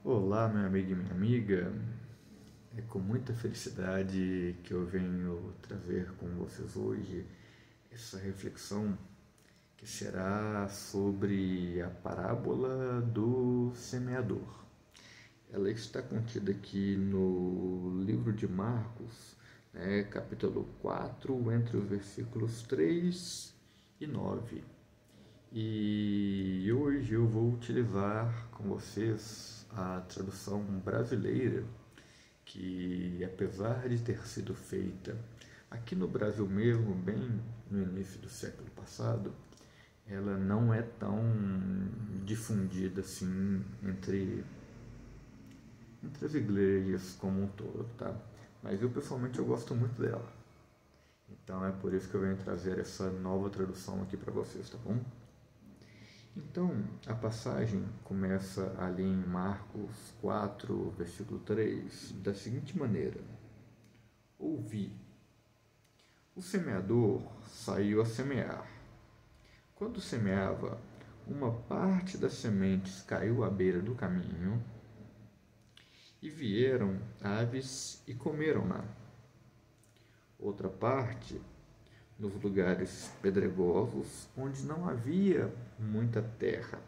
Olá, meu amigo e minha amiga. É com muita felicidade que eu venho trazer com vocês hoje essa reflexão que será sobre a parábola do semeador. Ela está contida aqui no livro de Marcos, capítulo 4, entre os versículos 3 e 9. E hoje eu vou utilizar com vocês a tradução brasileira, que apesar de ter sido feita aqui no Brasil mesmo, bem no início do século passado, ela não é tão difundida assim entre as igrejas como um todo, tá? Mas eu pessoalmente eu gosto muito dela. Então é por isso que eu venho trazer essa nova tradução aqui para vocês, tá bom? Então, a passagem começa ali em Marcos 4, versículo 3, da seguinte maneira: Ouvi, o semeador saiu a semear. Quando semeava, uma parte das sementes caiu à beira do caminho, e vieram aves e comeram-na. Outra parte, nos lugares pedregosos, onde não havia muita terra.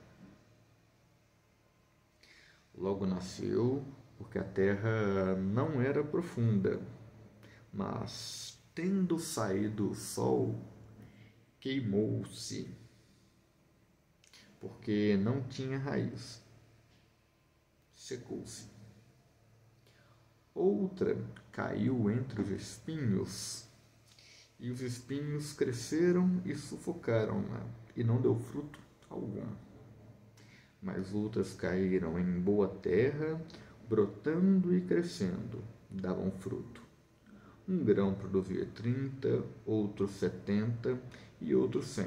Logo nasceu, porque a terra não era profunda, mas, tendo saído o sol, queimou-se, porque não tinha raiz, secou-se. Outra caiu entre os espinhos, e os espinhos cresceram e sufocaram-na, e não deu fruto algum. Mas outras caíram em boa terra, brotando e crescendo, davam fruto. Um grão produzia 30, outro 70 e outro 100.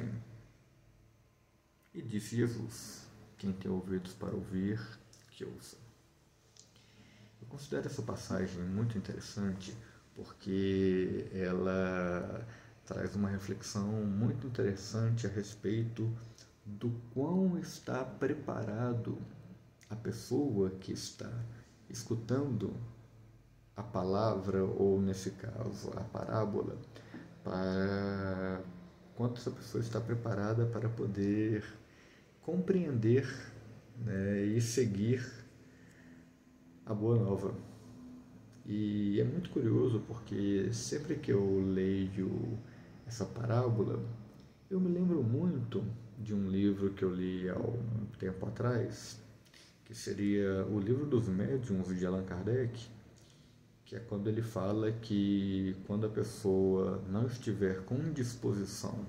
E disse Jesus: Quem tem ouvidos para ouvir, que ouça. Eu considero essa passagem muito interessante porque ela traz uma reflexão muito interessante a respeito do quão está preparado a pessoa que está escutando a palavra, ou nesse caso a parábola, para quanto essa pessoa está preparada para poder compreender, e seguir a boa nova. E é muito curioso porque sempre que eu leio essa parábola, eu me lembro muito de um livro que eu li há um tempo atrás, que seria o Livro dos Médiuns de Allan Kardec, que é quando ele fala que quando a pessoa não estiver com disposição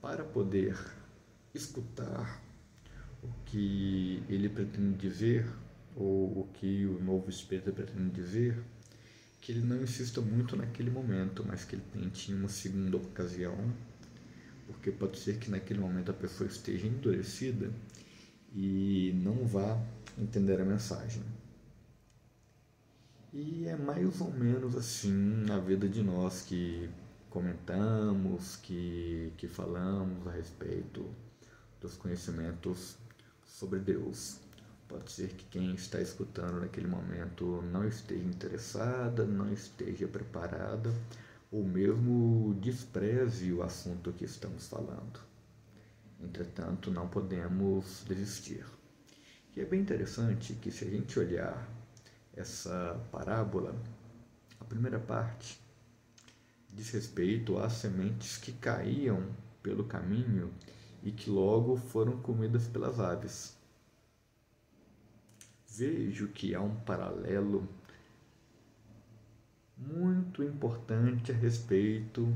para poder escutar o que ele pretende dizer, ou o que o novo espírito pretende dizer, que ele não insista muito naquele momento, mas que ele tente em uma segunda ocasião, porque pode ser que naquele momento a pessoa esteja endurecida e não vá entender a mensagem. E é mais ou menos assim a vida de nós que comentamos, que falamos a respeito dos conhecimentos sobre Deus. Pode ser que quem está escutando naquele momento não esteja interessada, não esteja preparada, ou mesmo despreze o assunto que estamos falando. Entretanto, não podemos desistir. E é bem interessante que, se a gente olhar essa parábola, a primeira parte diz respeito às sementes que caíam pelo caminho e que logo foram comidas pelas aves. Vejo que há um paralelo muito importante a respeito,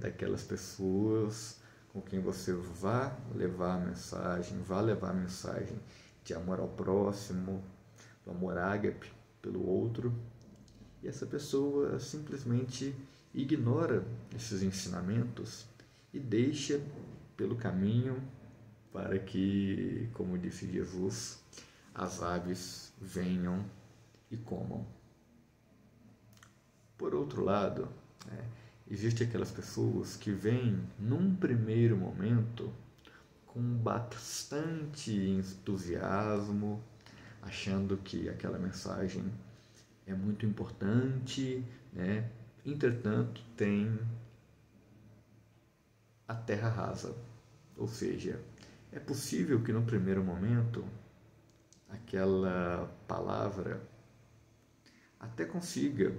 daquelas pessoas com quem você vá levar a mensagem de amor ao próximo, do amor ágape pelo outro, e essa pessoa simplesmente ignora esses ensinamentos e deixa pelo caminho para que, como disse Jesus, as aves venham e comam. Por outro lado, existem aquelas pessoas que vêm num primeiro momento com bastante entusiasmo, achando que aquela mensagem é muito importante, né? Entretanto, tem a terra rasa, ou seja, é possível que no primeiro momento aquela palavra até consiga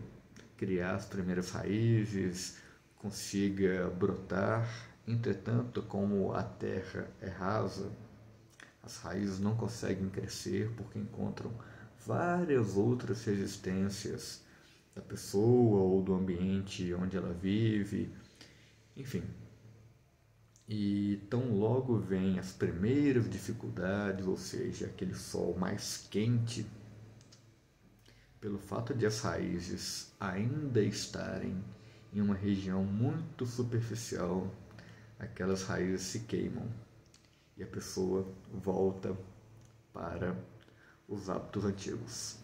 criar as primeiras raízes, consiga brotar. Entretanto, como a terra é rasa, as raízes não conseguem crescer porque encontram várias outras resistências da pessoa ou do ambiente onde ela vive, enfim. E tão logo vem as primeiras dificuldades, ou seja, aquele sol mais quente, pelo fato de as raízes ainda estarem em uma região muito superficial, aquelas raízes se queimam e a pessoa volta para os hábitos antigos.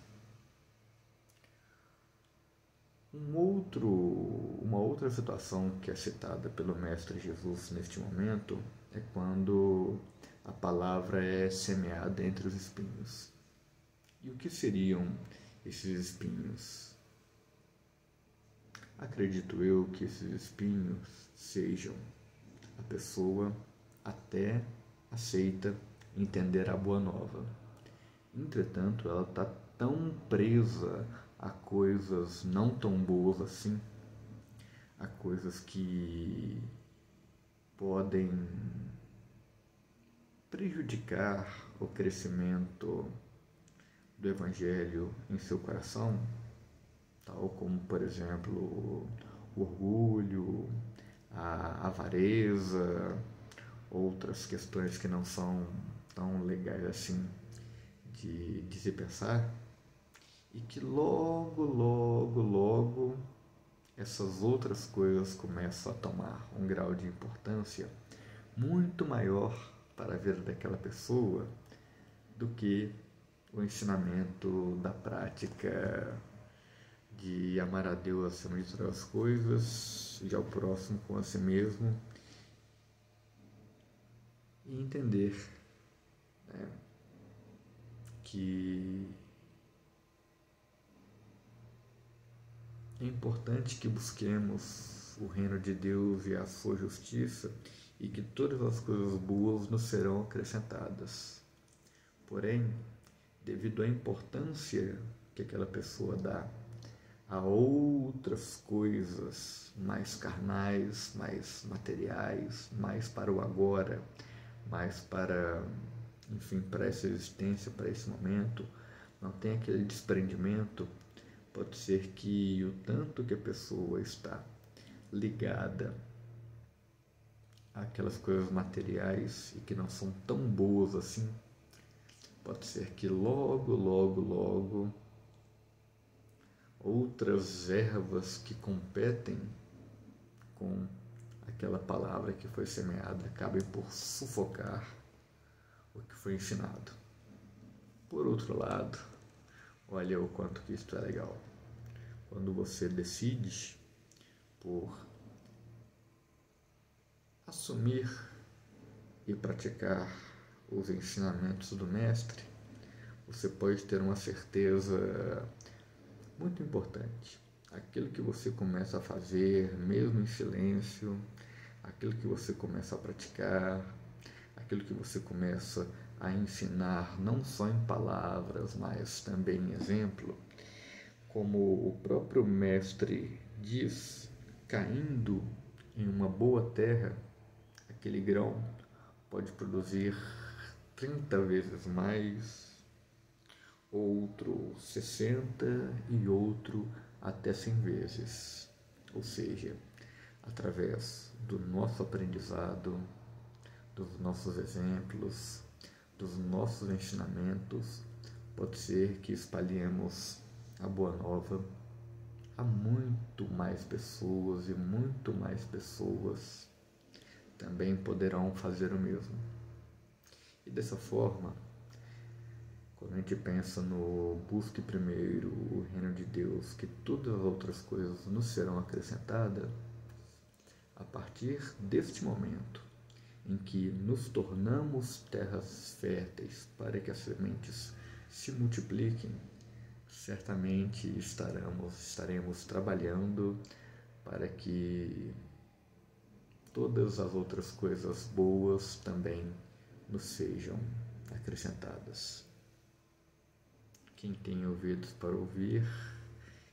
Uma outra situação que é citada pelo Mestre Jesus neste momento é quando a palavra é semeada entre os espinhos. E o que seriam esses espinhos? Acredito eu que esses espinhos sejam a pessoa até aceita entender a boa nova. Entretanto, ela está tão presa a coisas não tão boas assim, a coisas que podem prejudicar o crescimento do Evangelho em seu coração, tal como, por exemplo, o orgulho, a avareza, outras questões que não são tão legais assim de se pensar, e que logo essas outras coisas começam a tomar um grau de importância muito maior para a vida daquela pessoa do que o ensinamento da prática de amar a Deus acima de todas as coisas e ao próximo com a si mesmo, e entender, né, que é importante que busquemos o reino de Deus e a sua justiça e que todas as coisas boas nos serão acrescentadas. Porém, devido à importância que aquela pessoa dá a outras coisas mais carnais, mais materiais, mais para o agora, mais para, enfim, para essa existência, para esse momento, não tem aquele desprendimento, pode ser que o tanto que a pessoa está ligada àquelas coisas materiais e que não são tão boas assim, pode ser que logo outras ervas que competem com aquela palavra que foi semeada acabem por sufocar o que foi ensinado. Por outro lado, olha o quanto que isto é legal. Quando você decide por assumir e praticar os ensinamentos do Mestre, você pode ter uma certeza muito importante. Aquilo que você começa a fazer, mesmo em silêncio, aquilo que você começa a praticar, aquilo que você começa a ensinar, não só em palavras, mas também em exemplo, como o próprio Mestre diz, caindo em uma boa terra, aquele grão pode produzir 30 vezes mais, outro 60 e outro até 100 vezes. Ou seja, através do nosso aprendizado, dos nossos exemplos, dos nossos ensinamentos, pode ser que espalhemos a boa nova a muito mais pessoas e muito mais pessoas também poderão fazer o mesmo. E dessa forma, quando a gente pensa no busque primeiro o reino de Deus, que todas as outras coisas nos serão acrescentadas, a partir deste momento em que nos tornamos terras férteis para que as sementes se multipliquem, certamente estaremos trabalhando para que todas as outras coisas boas também nos sejam acrescentadas. Quem tem ouvidos para ouvir,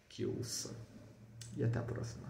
que ouça. E até a próxima.